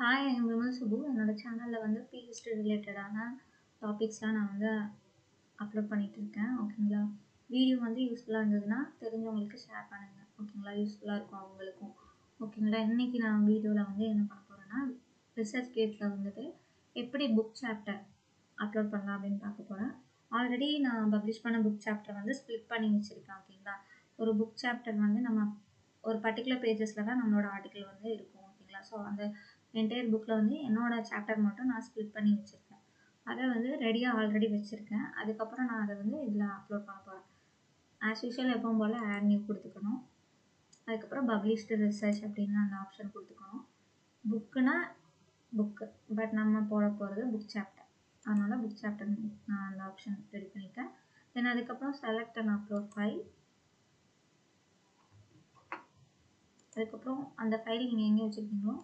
Hi, I am Vimal Subbu. என்னோட சேனலில் வந்து பிஹெச்டி ரிலேட்டடான டாபிக்ஸ்லாம் நான் வந்து அப்லோட் பண்ணிகிட்டு இருக்கேன். ஓகேங்களா? வீடியோ வந்து யூஸ்ஃபுல்லாக இருந்ததுன்னா தெரிஞ்சவங்களுக்கு ஷேர் பண்ணுங்கள். ஓகேங்களா? யூஸ்ஃபுல்லாக இருக்கும் அவங்களுக்கும். ஓகேங்களா? இன்றைக்கி நான் வீடியோவில் வந்து என்ன பண்ண போகிறேன்னா, ரிசர்ச் கேட்டில் வந்துட்டு எப்படி புக் சாப்டர் அப்லோட் பண்ணலாம் அப்படின்னு பார்க்க போகிறேன். ஆல்ரெடி நான் பப்ளிஷ் பண்ண புக் சாப்டர் வந்து ஸ்ப்ளிட் பண்ணி வச்சுருக்கேன். ஓகேங்களா? ஒரு புக் சாப்டர் வந்து நம்ம ஒரு பர்டிகுலர் பேஜஸில் தான் நம்மளோட ஆர்டிக்கல் வந்து இருக்கும். ஓகேங்களா? ஸோ அந்த என்டையர் புக்கில் வந்து என்னோடய சாப்டர் மட்டும் நான் ஸ்ப்ளிட் பண்ணி வச்சுருக்கேன். அதை வந்து ரெடியாக ஆல்ரெடி வச்சுருக்கேன். அதுக்கப்புறம் நான் அதை வந்து இதில் அப்லோட் பண்ண போகிறேன். ஆஸ் யூஷுவல் எப்பவும் போல் ஆட் நியூ கொடுத்துக்கணும். அதுக்கப்புறம் பப்ளிஷ்டு ரிசர்ச் அப்படின்னு அந்த ஆப்ஷன் கொடுத்துக்கணும். புக்குனா புக்கு, பட் நம்ம போட போகிறது புக் சாப்டர். அதனால் புக் சாப்டர் நான் அந்த ஆப்ஷன் ரெடி பண்ணிட்டேன். தென் அதுக்கப்புறம் செலக்ட் அண்ட் அப்லோட் ஃபைல். அதுக்கப்புறம் அந்த ஃபைல் நீங்கள் எங்கே வச்சுருக்கீங்களோ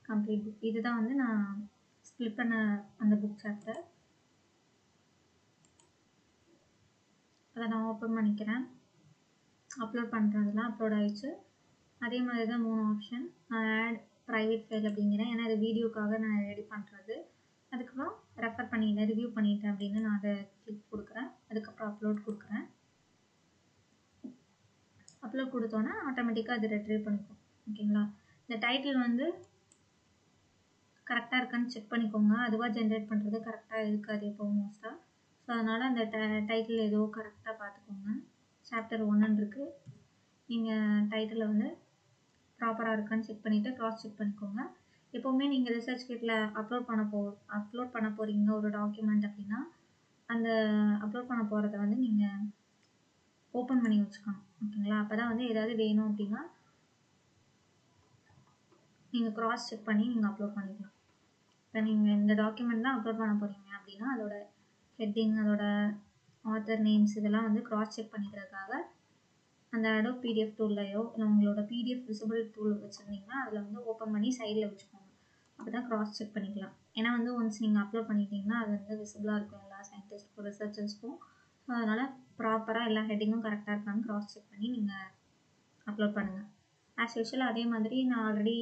கம்ப்ளீட் புக், இதுதான் வந்து நான் ஸ்ப்ளிட் பண்ண அந்த புக் சாப்டர். அதை நான் ஓப்பன் பண்ணிக்கிறேன். அப்லோட் பண்ணுறதுலாம் அப்லோட் ஆகிடுச்சு. அதே மாதிரி தான் 3 ஆப்ஷன். நான் ஆட் ப்ரைவேட் ஃபைல் அப்படிங்கிறேன், ஏன்னா இது வீடியோக்காக நான் ரெடி பண்ணுறது. அதுக்கப்புறம் ரெஃபர் பண்ணிட்டேன், ரிவ்யூ பண்ணிட்டேன் அப்படின்னு நான் அதை கிளிக் கொடுக்குறேன். அதுக்கப்புறம் அப்லோட் கொடுக்குறேன். அப்லோட் கொடுத்தோன்னா ஆட்டோமேட்டிக்காக அது ரெட்ரீவ் பண்ணிக்கும். ஓகேங்களா? இந்த டைட்டில் வந்து கரெக்டாக இருக்கான்னு செக் பண்ணிக்கோங்க. அதுவாக ஜென்ரேட் பண்ணுறது கரெக்டாக இருக்காது எப்போ மோஸ்ட்டாக. ஸோ அதனால் அந்த டைட்டில் ஏதோ கரெக்டாக பார்த்துக்கோங்க. சாப்டர் 1 இருக்குது. நீங்கள் டைட்டில் வந்து ப்ராப்பராக இருக்கான்னு செக் பண்ணிவிட்டு க்ராஸ் செக் பண்ணிக்கோங்க. எப்போவுமே நீங்கள் ரிசர்ச் கிட்டில் அப்லோட் பண்ண போகிறீங்க ஒரு டாக்குமெண்ட் அப்படின்னா, அந்த அப்லோட் பண்ண போகிறத வந்து நீங்கள் ஓப்பன் பண்ணி வச்சுக்கணும். ஓகேங்களா? அப்போ தான் வந்து ஏதாவது வேணும் அப்படின்னா நீங்கள் க்ராஸ் செக் பண்ணி நீங்கள் அப்லோட் பண்ணிக்கலாம். இப்போ நீங்கள் இந்த டாக்குமெண்ட் தான் அப்லோட் பண்ண போகிறீங்க அப்படின்னா அதோட ஹெட்டிங், அதோட ஆத்தர் நேம்ஸ் இதெல்லாம் வந்து க்ராஸ் செக் பண்ணிக்கிறதுக்காக அந்த அடோப் பிடிஎஃப் டூல்லையோ இல்லை உங்களோட பிடிஎஃப் விசிபிள் டூல் வச்சுருந்தீங்கன்னா அதில் வந்து ஓப்பன் பண்ணி சைடில் வச்சுக்கோங்க. அப்போ தான் க்ராஸ் செக் பண்ணிக்கலாம். ஏன்னா வந்து ஒன்ஸ் நீங்கள் அப்லோட் பண்ணிட்டீங்கன்னா அது வந்து விசிபிளாக இருக்கும் எல்லா சயின்டிஸ்ட்க்கும் ரிசர்ச்சர்ஸ்க்கும். ஸோ அதனால் ப்ராப்பராக எல்லா ஹெட்டிங்கும் கரெக்டாக இருக்கான்னு க்ராஸ் செக் பண்ணி நீங்கள் அப்லோட் பண்ணுங்கள். ஆஸ் யூஷுவல் அதே மாதிரி நான் ஆல்ரெடி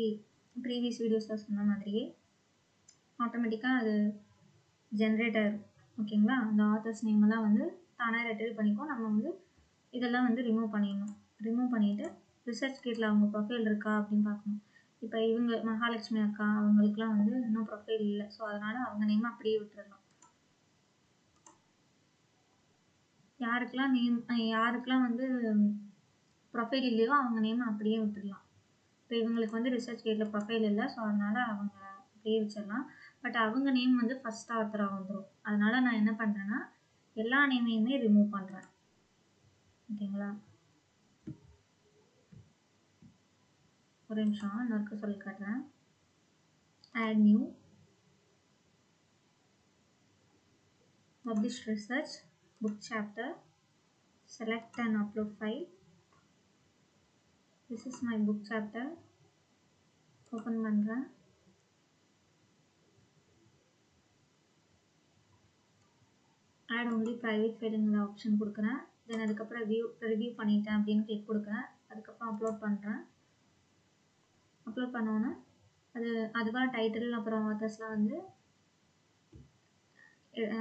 ப்ரீவியஸ் வீடியோஸில் சொன்ன மாதிரியே ஆட்டோமேட்டிக்காக அது ஜென்ரேட் ஆகிடும். ஓகேங்களா? அந்த ஆத்தர்ஸ் நேமெல்லாம் வந்து தானாக ரெட்ரீவ் பண்ணிக்கும். நம்ம வந்து இதெல்லாம் வந்து ரிமூவ் பண்ணிடணும். ரிமூவ் பண்ணிவிட்டு ரிசர்ச் கிட்டில் அவங்க ப்ரொஃபைல் இருக்கா அப்படின்னு பார்க்கணும். இப்போ இவங்க மகாலட்சுமி அக்கா அவங்களுக்குலாம் வந்து இன்னும் ப்ரொஃபைல் இல்லை. ஸோ அதனால் அவங்க நேம் அப்படியே விட்டுடலாம். யாருக்கெல்லாம் வந்து ப்ரொஃபைல் இல்லையோ அவங்க நேம் அப்படியே விட்டுடலாம். இப்போ இவங்களுக்கு வந்து ரிசர்ச் கிட்டில் ப்ரொஃபைல் இல்லை. ஸோ அதனால் அவங்க அப்படியே வச்சிடலாம். பட் அவங்க நேம் வந்து ஃபஸ்ட் ஆத்தராக வந்துடும். அதனால் நான் என்ன பண்ணுறேன்னா எல்லா நேமையுமே ரிமூவ் பண்ணுறேன். ஓகேங்களா? ஒரு நிமிஷம் இன்னொருக்கு சொல்லி காட்டுறேன். Add new, publish research, book chapter, select and upload file. This is my book chapter. Open பண்ணுறேன். add only private fileங்கிற ஆப்ஷன் கொடுக்குறேன். தென் அதுக்கப்புறம் ரிவ்யூ பண்ணிட்டேன் அப்படின்னு கிளிக் கொடுக்குறேன். அதுக்கப்புறம் அப்லோட் பண்ணுறேன். அப்லோட் பண்ணோன்னே அதுவாக டைட்டில் அப்புறம் ஆத்தர்ஸ்லாம் வந்து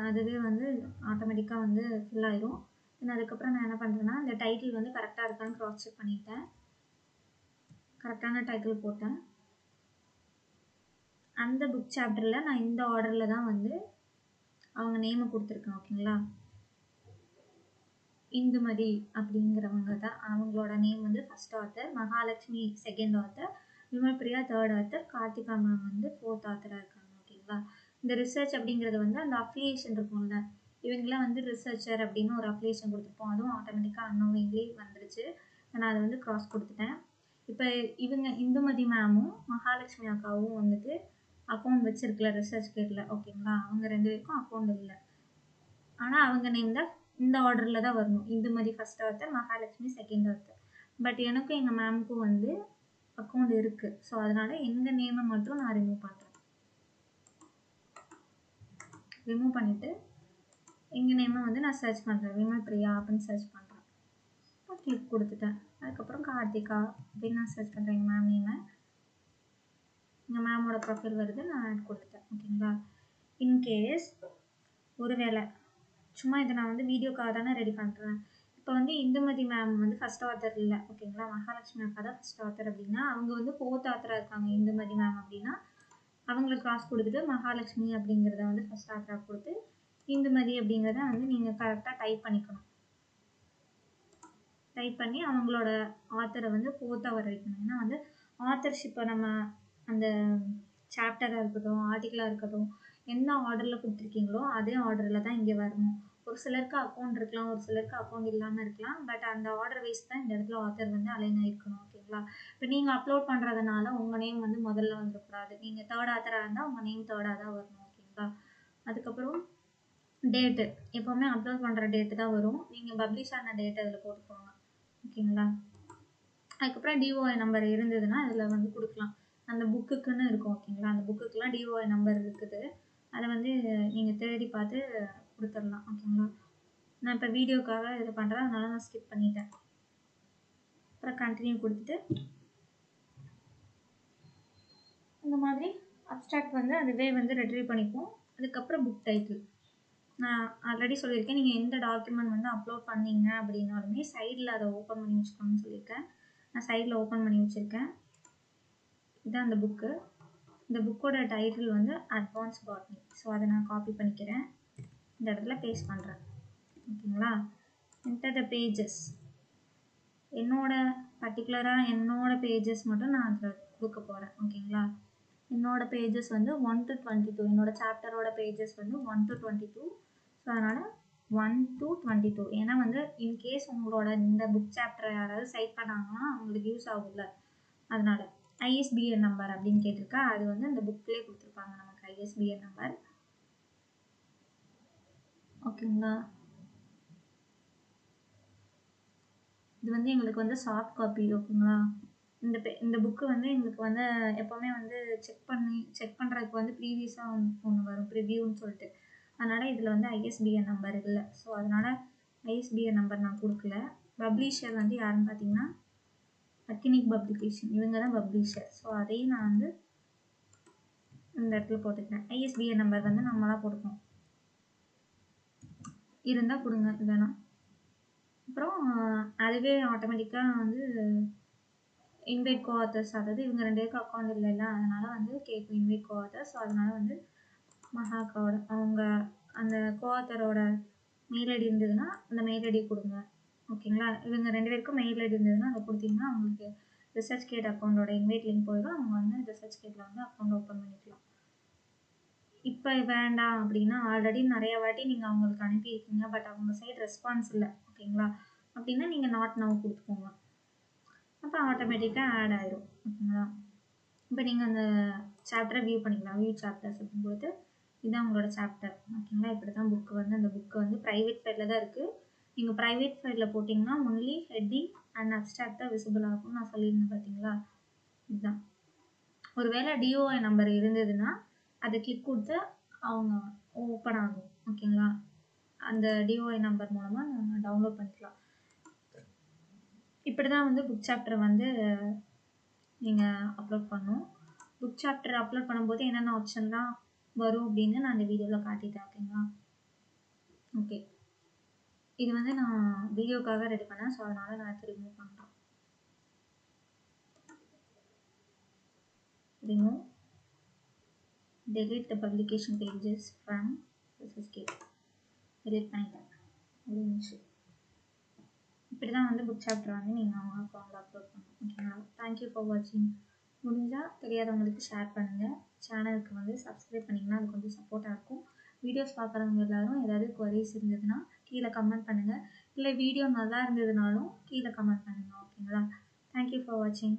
அதுவே வந்து ஆட்டோமேட்டிக்காக வந்து ஃபில் ஆயிரும். தென் அதுக்கப்புறம் நான் என்ன பண்ணுறேன்னா இந்த டைட்டில் வந்து கரெக்டாக இருக்கான்னு க்ராஸ் செக் பண்ணிட்டேன். கரெக்டான டைட்டில் போட்டேன். அந்த புக் சாப்டரில் நான் இந்த ஆர்டரில் தான் வந்து அவங்க நேமை கொடுத்துருக்கேன். ஓகேங்களா? இந்துமதி அப்படிங்கிறவங்க தான் அவங்களோட நேம் வந்து first author, Mahalakshmi second author, Vimal Priya third author, Karthika ma'am வந்து 4th ஆத்தராக இருக்காங்க. ஓகேங்களா? இந்த ரிசர்ச் அப்படிங்கிறது வந்து அந்த அஃபிலியேஷன் இருக்கும்ல, இவங்களாம் வந்து ரிசர்ச்சர் அப்படின்னு ஒரு அஃபிலியேஷன் கொடுத்துருப்போம். அதுவும் ஆட்டோமேட்டிக்காக அன்னோவிங்லி வந்துருச்சு. நான் அதை வந்து க்ராஸ் கொடுத்துட்டேன். இப்போ இவங்க இந்துமதி மேமும் மகாலட்சுமி அக்காவும் வந்துட்டு அக்கௌண்ட் வச்சிருக்கல ரிசர்ச் கேட்டில். ஓகேங்களா? அவங்க 2 பேருக்கும் அக்கௌண்ட் இல்லை. ஆனால் அவங்க நேம் தான் இந்த ஆர்டரில் தான் வரணும். Indumathi first author, Mahalakshmi second author. But எனக்கும் எங்கள் மேமுக்கும் வந்து அக்கௌண்ட் இருக்குது. ஸோ அதனால் எங்கள் நேமை மட்டும் நான் ரிமூவ் பண்ணுறேன். ரிமூவ் பண்ணிவிட்டு எங்கள் நேமை வந்து நான் சர்ச் பண்ணுறேன். விமல் பிரியா அப்படின்னு சர்ச் பண்ணுறேன். கிளிக் கொடுத்துட்டேன். அதுக்கப்புறம் கார்த்திகா அப்படின்னு நான் சர்ச் பண்ணுறேன் எங்கள் மேம் நேமை. எங்கள் மேமோட ப்ரொஃபைல் வருது, நான் ஆட் கொடுத்துட்டேன். ஓகேங்களா. இன்கேஸ் ஒருவேளை சும்மா இதை நான் வந்து வீடியோக்காக தானே ரெடி பண்ணுறேன். இப்போ வந்து இந்துமதி மேம் வந்து ஃபர்ஸ்ட் ஆத்தர் இல்லை. ஓகேங்களா. மகாலட்சுமி அக்கா தான் ஃபர்ஸ்ட் ஆத்தர் அப்படின்னா அவங்க வந்து 4th ஆத்தராக இருக்காங்க. இந்துமதி மேம் அப்படின்னா அவங்களுக்கு காசு கொடுத்துட்டு மகாலட்சுமி அப்படிங்கிறத வந்து ஃபர்ஸ்ட் ஆத்தராக கொடுத்து இந்துமதி அப்படிங்கிறத வந்து நீங்கள் கரெக்டாக டைப் பண்ணிக்கணும். டைப் பண்ணி அவங்களோட ஆத்தரை வந்து 4th அவர் வைக்கணும். ஏன்னா வந்து ஆத்தர்ஷிப்பை நம்ம அந்த சாப்டராக இருக்கட்டும், ஆர்டிக்கலாக இருக்கட்டும், எந்த ஆர்டரில் கொடுத்துருக்கீங்களோ அதே ஆர்டரில் தான் இங்கே வரணும். ஒரு சிலருக்கு அக்கௌண்ட் இருக்கலாம், ஒரு சிலருக்கு அக்கௌண்ட் இல்லாமல் இருக்கலாம். பட் அந்த ஆர்டர் வைஸ் தான் இந்த இடத்துல ஆத்தர் வந்து அலைன் ஆகிருக்கணும். ஓகேங்களா. இப்போ நீங்கள் அப்லோட் பண்ணுறதுனால உங்கள் நேம் வந்து முதல்ல வந்துடக்கூடாது. நீங்கள் 3rd ஆத்தராக இருந்தால் உங்கள் நேம் 3rd தான் வரணும். ஓகேங்களா. அதுக்கப்புறம் டேட்டு எப்போவுமே அப்லோட் பண்ணுற டேட்டு தான் வரும். நீங்கள் பப்ளிஷ் ஆன டேட் அதில் போட்டுக்கோங்க. ஓகேங்களா. அதுக்கப்புறம் டிஓஐ நம்பர் இருந்ததுன்னா அதில் வந்து கொடுக்கலாம். அந்த புக்குக்குன்னு இருக்கும். ஓகேங்களா. அந்த புக்குக்கெலாம் டிஓஐ நம்பர் இருக்குது. அதை வந்து நீங்கள் தேடி பார்த்து கொடுத்துடலாம். ஓகேங்களா. நான் இப்போ வீடியோக்காக இது பண்ணுறேன், அதனால நான் ஸ்கிப் பண்ணிட்டேன். அப்புறம் கண்டினியூ கொடுத்துட்டு இந்த மாதிரி அப்ஸ்ட்ராக்ட் வந்து அதுவே வந்து ரெட்ரீவ் பண்ணிப்போம். அதுக்கப்புறம் புக் டைட்டில் நான் ஆல்ரெடி சொல்லியிருக்கேன். நீங்கள் எந்த டாக்குமெண்ட் வந்து அப்லோட் பண்ணீங்க அப்படின்னாலுமே சைடில் அதை ஓப்பன் பண்ணி வச்சுக்கணும்னு சொல்லியிருக்கேன். நான் சைடில் ஓப்பன் பண்ணி வச்சுருக்கேன். இதுதான் அந்த புக்கு. இந்த புக்கோட டைட்டில் வந்து அட்வான்ஸ் பாட்னி. ஸோ அதை நான் காப்பி பண்ணிக்கிறேன், இந்த இடத்துல பேஸ்ட் பண்ணுறேன். ஓகேங்களா. என்டர் த பேஜஸ். என்னோட பர்டிகுலராக என்னோட பேஜஸ் மட்டும் நான் அதில் கொடுக்க போகிறேன். ஓகேங்களா. என்னோட பேஜஸ் வந்து 1 to 22. என்னோட சாப்டரோட பேஜஸ் வந்து 1 to 22. ஸோ அதனால் 1 to 22. ஏன்னா வந்து இன்கேஸ் உங்களோட இந்த புக் சாப்டரை யாராவது சைட் பண்ணாங்கன்னா அவங்களுக்கு யூஸ் ஆகும்ல, அதனால் ஐஎஸ்பிஎன் நம்பர் அப்படின்னு கேட்டிருக்கா. அது வந்து அந்த புக்லேயே கொடுத்துருப்பாங்க நமக்கு ஐஎஸ்பிஎன் நம்பர். ஓகேங்களா. இது வந்து எங்களுக்கு வந்து சாஃப்ட் காப்பி. ஓகேங்களா. இந்த புக்கு வந்து எங்களுக்கு வந்து எப்போவுமே வந்து செக் பண்ணுறதுக்கு வந்து ப்ரீவியஸாக ஒன்று வரும், ப்ரிவியூன்னு சொல்லிட்டு. அதனால் இதில் வந்து ஐஎஸ்பிஎன் நம்பர் இல்லை. ஸோ அதனால் ஐஎஸ்பிஎன் நம்பர் நான் கொடுக்கல. பப்ளிஷர் வந்து யாருன்னு பார்த்தீங்கன்னா அக்கினிக் பப்ளிகேஷன், இவங்க தான் பப்ளிஷர். ஸோ அதையும் நான் வந்து இந்த இடத்துல போட்டுக்கிறேன். ஐஎஸ்பிஎன் நம்பர் வந்து நம்மளாக போட்டுக்கணும், இருந்தால் கொடுங்க, இல்லைன்னா அப்புறம் அதுவே ஆட்டோமேட்டிக்காக வந்து இன்வைட் கோஆத்தர்ஸ், அதாவது இவங்க 2 பேருக்கு அக்கௌண்ட் இல்லைல்ல, அதனால் வந்து கேட்கும் இன்வைட் கோஆத்தர்ஸ். ஸோ அதனால் வந்து மகாக்காவோட அவங்க அந்த கோஆத்தரோட மெயில் ஐடி இருந்ததுன்னா அந்த மெயில் ஐடி கொடுங்க. ஓகேங்களா. இவங்க 2 பேருக்கும் மெயில் ஐடி இருந்ததுன்னா அதை கொடுத்தீங்கன்னா அவங்களுக்கு ரிசர்ச் கேட் அக்கௌண்ட்டோட இன்வைட் லிங்க் போயிடும். அவங்க வந்து ரிசர்ச் கேட்டில் வந்து அக்கௌண்ட் ஓப்பன் பண்ணிக்கலாம். இப்போ வேண்டாம் அப்படின்னா ஆல்ரெடி நிறைய வாட்டி நீங்கள் அவங்களுக்கு அனுப்பியிருக்கீங்க, பட் அவங்க சைடு ரெஸ்பான்ஸ் இல்லை. ஓகேங்களா. அப்படின்னா நீங்கள் நாட் நவ் கொடுத்துக்கோங்க. அப்போ ஆட்டோமேட்டிக்காக ஆட் ஆயிரும். ஓகேங்களா. இப்போ நீங்கள் அந்த சாப்டரை வியூ பண்ணிக்கலாம். வியூ சாப்டர்ஸ் அப்படின்னு கொடுத்து இதுதான் உங்களோட சாப்டர். ஓகேங்களா. இப்படி தான் புக்கு வந்து அந்த புக்கு வந்து ப்ரைவேட் ஃபைலில் தான் இருக்குது. நீங்கள் ப்ரைவேட் ஃபைலில் போட்டிங்கன்னா ஒன்லி ஹெட்டிங் அண்ட் அப்ஸ்ட்ராக்ட் தான் விசிபிள் ஆகும். நான் சொல்லியிருந்தேன் பார்த்தீங்களா. இதுதான். ஒருவேளை டிஓஐ நம்பர் இருந்ததுன்னா அதை கிளிக் கொடுத்து அவங்க ஓப்பன் ஆகும். ஓகேங்களா. அந்த டிஓஐ நம்பர் மூலமாக நம்ம டவுன்லோட் பண்ணிக்கலாம். இப்படி தான் வந்து புக் சாப்டரை வந்து நீங்கள் அப்லோட் பண்ணணும். புக் சாப்டர் அப்லோட் பண்ணும்போது என்னென்ன ஆப்ஷன்லாம் வரும் அப்படின்னு நான் இந்த வீடியோவில் காட்டிட்டேன். ஓகேங்களா. ஓகே, இது வந்து நான் வீடியோக்காக ரெடி பண்ணேன். ஸோ அதனால் நான் எடுத்து ரிமூவ் பண்ணுறேன். Remove delete the publication pages from this case. delete பண்ணிட்டேன். இப்படி தான் வந்து புக் சாப்டர் வந்து நீங்கள் அவங்க அக்கௌண்ட்டில் அப்லோட் பண்ணணும். ஓகேங்களா. தேங்க்யூ ஃபார் வாட்சிங். முடிஞ்சால் தெரியாதவங்களுக்கு ஷேர் பண்ணுங்கள். சேனலுக்கு வந்து சப்ஸ்கிரைப் பண்ணிங்கன்னா அது கொஞ்சம் சப்போர்ட்டாக இருக்கும். வீடியோஸ் பார்க்குறவங்க எல்லோரும் ஏதாவது குவரிஸ் இருந்ததுன்னா கீழே கமெண்ட் பண்ணுங்கள். இல்லை வீடியோ நல்லா இருந்ததுனாலும் கீழே கமெண்ட் பண்ணுங்கள். ஓகேங்களா. தேங்க்யூ ஃபார் வாட்சிங்.